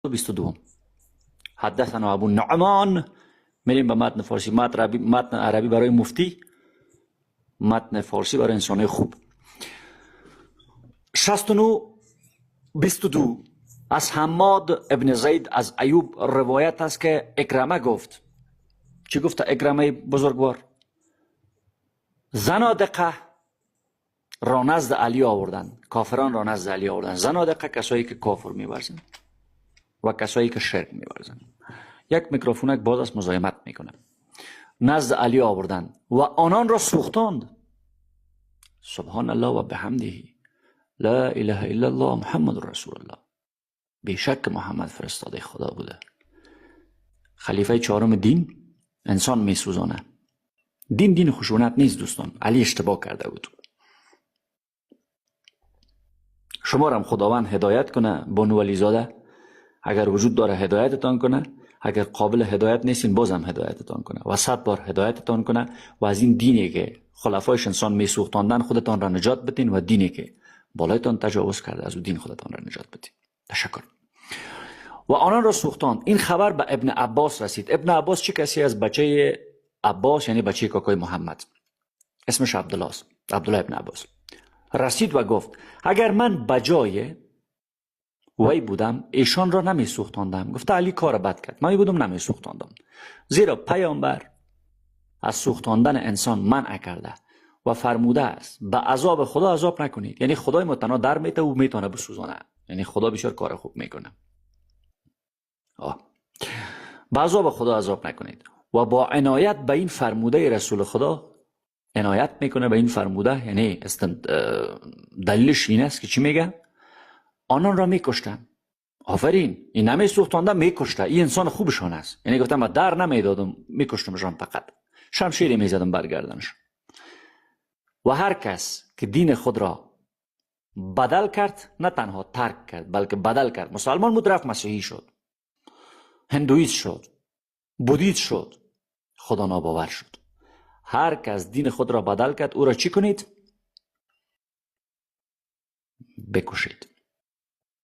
22 حدثنا ابو النعمان. میریم به متن فارسی. متن عربی برای مفتی، متن فارسی برای انسان خوب. 69 22 از حماد ابن زید از ایوب روایت است که اکرمه گفت. چی گفت اکرمه بزرگوار؟ زنادقه را نزد علی آوردن، کافران را نزد علی آوردن. زنادقه کسایی که کافر می‌ورزند و کسایی که شرک می‌ورزند. یک میکروفونک باز است مزاحمت میکنه. نزد علی آوردن و آنان را سوختاند. سبحان الله و بحمده لا اله الا الله محمد رسول الله. بیشک محمد فرستاده خدا بوده. خلیفه چهارم دین انسان میسوزانه. دین خشونت نیست دوستان. علی اشتباه کرده بود. شما را هم خداوند هدایت کنه. بانو علی زاده اگر وجود داره هدایتتان کنه، اگر قابل هدایت نیستین بازم هدایتتان کنه و 100 بار هدایتتان کنه و از این دینی که خلفایش انسان میسوختاندن خودتان را نجات بدین و دینی که بالایتان تجاوز کرده از او دین خودتان را نجات بدین. تشکر. و آنان را سوختاند. این خبر به ابن عباس رسید. ابن عباس چه کسی از بچه عباس یعنی بچه کاکای محمد، اسمش عبدالله است، عبدالله ابن عباس. رسید و گفت اگر من بجای وی بودم ایشان را نمی سوختاندم. گفته علی کار بد کرد، من بودم نمی سوختاندم، زیرا پیامبر از سوختاندن انسان منع کرده و فرموده است به عذاب خدا عذاب نکنید. یعنی خدای متعال در میته و میتونه بسوزانه. یعنی خدا بسیار کار خوب میکنه. به عذاب خدا عذاب نکنید. و با عنایت به این فرموده رسول خدا عنایت میکنه به این فرموده. یعنی دلیلش این است که چی میگه؟ آنان را میکشتن. آفرین، این نمی سوختانده میکشته. این انسان خوبشان است. یعنی گفتم من در نمیدادم میکشتمشان، فقط شمشیری میزدم برگردنش. و هر کس که دین خود را بدل کرد، نه تنها ترک کرد بلکه بدل کرد، مسلمان بود رفت مسیحی شد، هندویست شد، بودیست شد، خدا ناباور شد. هر کس دین خود را بدل کرد او را چی کنید؟ بکشید.